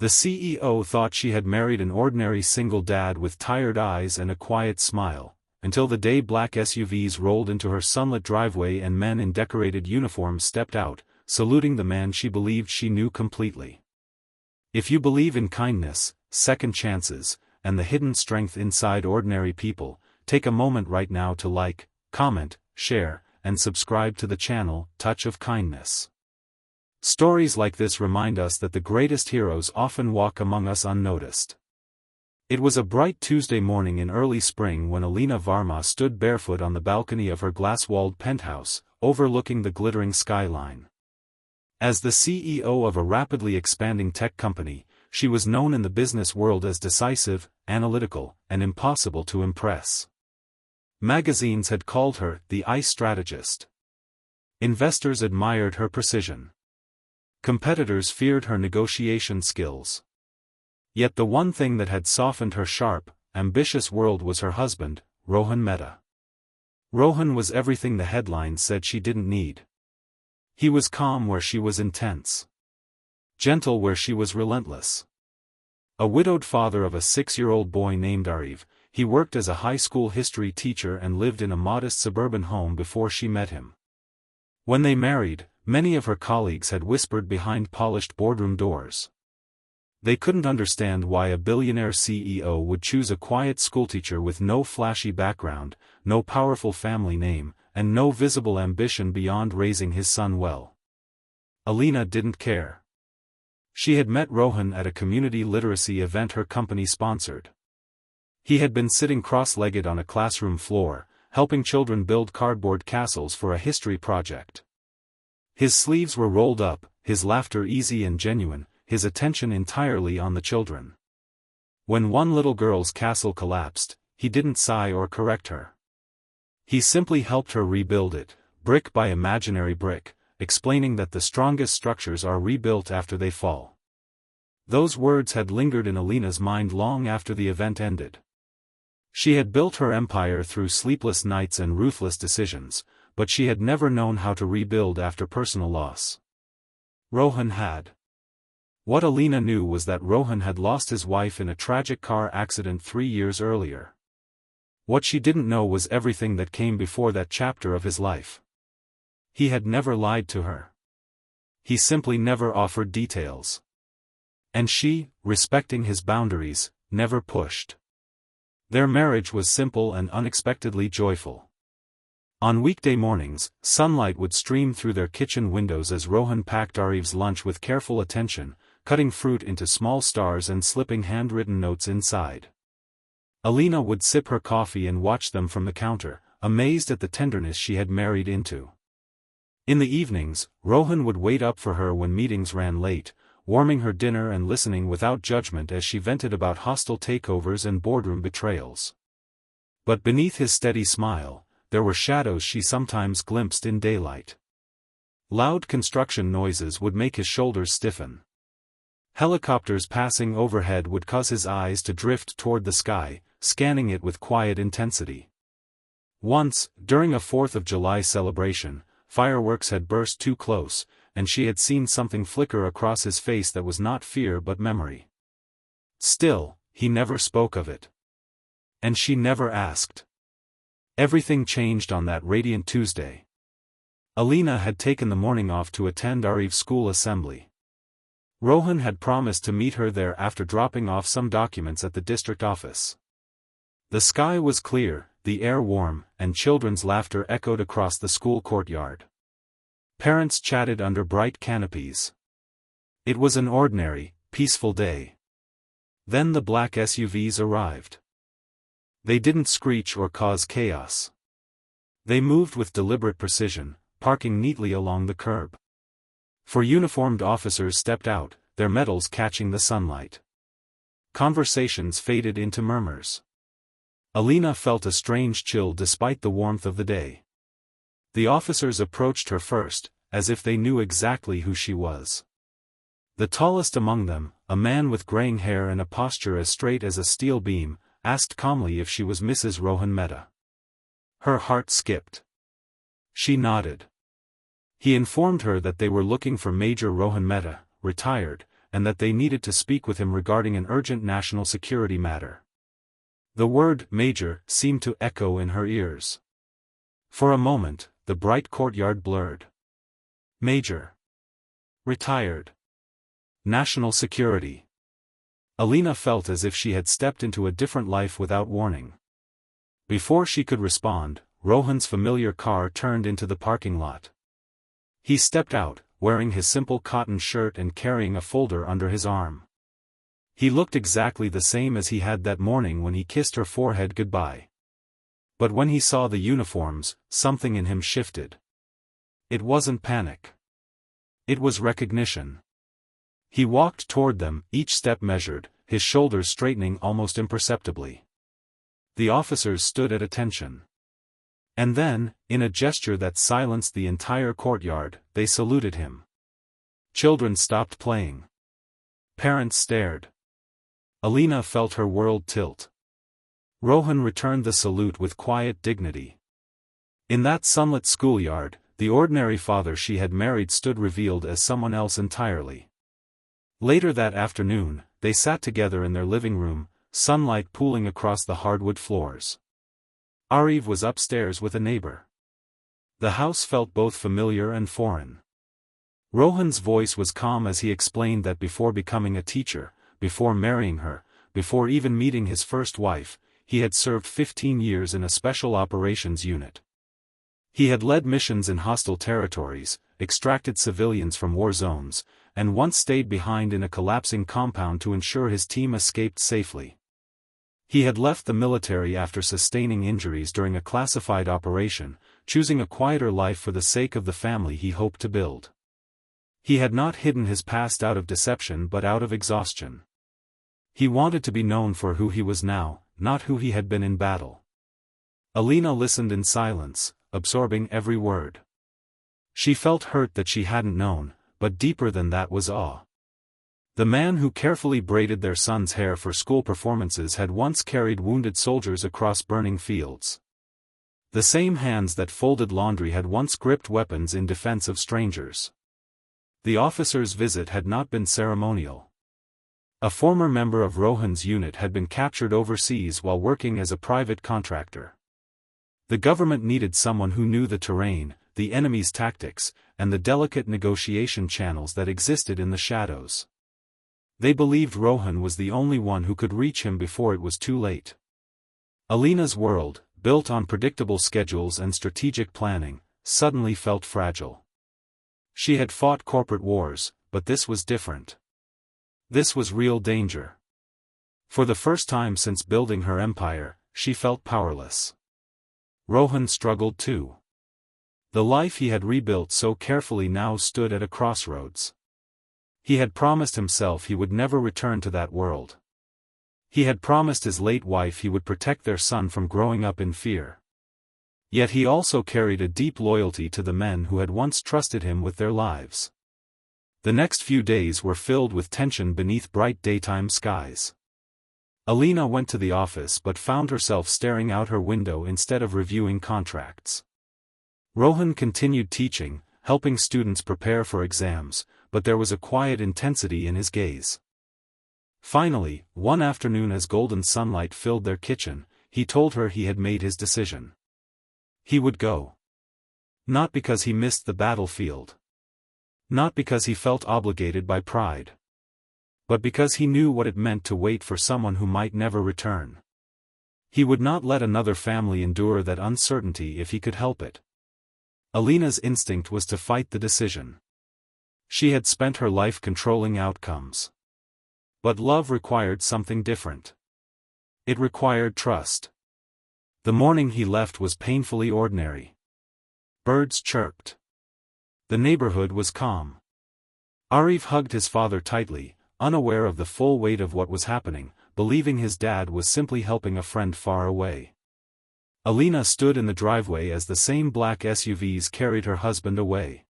The CEO thought she had married an ordinary single dad with tired eyes and a quiet smile, until the day black SUVs rolled into her sunlit driveway and men in decorated uniforms stepped out, saluting the man she believed she knew completely. If you believe in kindness, second chances, and the hidden strength inside ordinary people, take a moment right now to like, comment, share, and subscribe to the channel, Touch of Kindness. Stories like this remind us that the greatest heroes often walk among us unnoticed. It was a bright Tuesday morning in early spring when Alina Verma stood barefoot on the balcony of her glass-walled penthouse, overlooking the glittering skyline. As the CEO of a rapidly expanding tech company, she was known in the business world as decisive, analytical, and impossible to impress. Magazines had called her the ice strategist. Investors admired her precision. Competitors feared her negotiation skills. Yet the one thing that had softened her sharp, ambitious world was her husband, Rohan Mehta. Rohan was everything the headlines said she didn't need. He was calm where she was intense. Gentle where she was relentless. A widowed father of a 6-year-old boy named Ariv, he worked as a high school history teacher and lived in a modest suburban home before she met him. When they married, many of her colleagues had whispered behind polished boardroom doors. They couldn't understand why a billionaire CEO would choose a quiet schoolteacher with no flashy background, no powerful family name, and no visible ambition beyond raising his son well. Alina didn't care. She had met Rohan at a community literacy event her company sponsored. He had been sitting cross-legged on a classroom floor, helping children build cardboard castles for a history project. His sleeves were rolled up, his laughter easy and genuine, his attention entirely on the children. When one little girl's castle collapsed, he didn't sigh or correct her. He simply helped her rebuild it, brick by imaginary brick, explaining that the strongest structures are rebuilt after they fall. Those words had lingered in Alina's mind long after the event ended. She had built her empire through sleepless nights and ruthless decisions, but she had never known how to rebuild after personal loss. Rohan had. What Alina knew was that Rohan had lost his wife in a tragic car accident 3 years earlier. What she didn't know was everything that came before that chapter of his life. He had never lied to her. He simply never offered details. And she, respecting his boundaries, never pushed. Their marriage was simple and unexpectedly joyful. On weekday mornings, sunlight would stream through their kitchen windows as Rohan packed Ariv's lunch with careful attention, cutting fruit into small stars and slipping handwritten notes inside. Alina would sip her coffee and watch them from the counter, amazed at the tenderness she had married into. In the evenings, Rohan would wait up for her when meetings ran late, warming her dinner and listening without judgment as she vented about hostile takeovers and boardroom betrayals. But beneath his steady smile, there were shadows she sometimes glimpsed in daylight. Loud construction noises would make his shoulders stiffen. Helicopters passing overhead would cause his eyes to drift toward the sky, scanning it with quiet intensity. Once, during a 4th of July celebration, fireworks had burst too close, and she had seen something flicker across his face that was not fear but memory. Still, he never spoke of it. And she never asked. Everything changed on that radiant Tuesday. Alina had taken the morning off to attend Ariv's school assembly. Rohan had promised to meet her there after dropping off some documents at the district office. The sky was clear, the air warm, and children's laughter echoed across the school courtyard. Parents chatted under bright canopies. It was an ordinary, peaceful day. Then the black SUVs arrived. They didn't screech or cause chaos. They moved with deliberate precision, parking neatly along the curb. 4 uniformed officers stepped out, their medals catching the sunlight. Conversations faded into murmurs. Alina felt a strange chill despite the warmth of the day. The officers approached her first, as if they knew exactly who she was. The tallest among them, a man with graying hair and a posture as straight as a steel beam, asked calmly if she was Mrs. Rohan Mehta. Her heart skipped. She nodded. He informed her that they were looking for Major Rohan Mehta, retired, and that they needed to speak with him regarding an urgent national security matter. The word "Major" seemed to echo in her ears. For a moment, the bright courtyard blurred. Major. Retired. National security. Alina felt as if she had stepped into a different life without warning. Before she could respond, Rohan's familiar car turned into the parking lot. He stepped out, wearing his simple cotton shirt and carrying a folder under his arm. He looked exactly the same as he had that morning when he kissed her forehead goodbye. But when he saw the uniforms, something in him shifted. It wasn't panic. It was recognition. He walked toward them, each step measured, his shoulders straightening almost imperceptibly. The officers stood at attention. And then, in a gesture that silenced the entire courtyard, they saluted him. Children stopped playing. Parents stared. Alina felt her world tilt. Rohan returned the salute with quiet dignity. In that sunlit schoolyard, the ordinary father she had married stood revealed as someone else entirely. Later that afternoon, they sat together in their living room, sunlight pooling across the hardwood floors. Arif was upstairs with a neighbor. The house felt both familiar and foreign. Rohan's voice was calm as he explained that before becoming a teacher, before marrying her, before even meeting his first wife, he had served 15 years in a special operations unit. He had led missions in hostile territories, extracted civilians from war zones, and once stayed behind in a collapsing compound to ensure his team escaped safely. He had left the military after sustaining injuries during a classified operation, choosing a quieter life for the sake of the family he hoped to build. He had not hidden his past out of deception but out of exhaustion. He wanted to be known for who he was now, not who he had been in battle. Alina listened in silence, absorbing every word. She felt hurt that she hadn't known, but deeper than that was awe. The man who carefully braided their son's hair for school performances had once carried wounded soldiers across burning fields. The same hands that folded laundry had once gripped weapons in defense of strangers. The officer's visit had not been ceremonial. A former member of Rohan's unit had been captured overseas while working as a private contractor. The government needed someone who knew the terrain, the enemy's tactics, and the delicate negotiation channels that existed in the shadows. They believed Rohan was the only one who could reach him before it was too late. Alina's world, built on predictable schedules and strategic planning, suddenly felt fragile. She had fought corporate wars, but this was different. This was real danger. For the first time since building her empire, she felt powerless. Rohan struggled too. The life he had rebuilt so carefully now stood at a crossroads. He had promised himself he would never return to that world. He had promised his late wife he would protect their son from growing up in fear. Yet he also carried a deep loyalty to the men who had once trusted him with their lives. The next few days were filled with tension beneath bright daytime skies. Alina went to the office but found herself staring out her window instead of reviewing contracts. Rohan continued teaching, helping students prepare for exams, but there was a quiet intensity in his gaze. Finally, one afternoon as golden sunlight filled their kitchen, he told her he had made his decision. He would go. Not because he missed the battlefield. Not because he felt obligated by pride. But because he knew what it meant to wait for someone who might never return. He would not let another family endure that uncertainty if he could help it. Alina's instinct was to fight the decision. She had spent her life controlling outcomes. But love required something different. It required trust. The morning he left was painfully ordinary. Birds chirped. The neighborhood was calm. Arif hugged his father tightly, unaware of the full weight of what was happening, believing his dad was simply helping a friend far away. Alina stood in the driveway as the same black SUVs carried her husband away.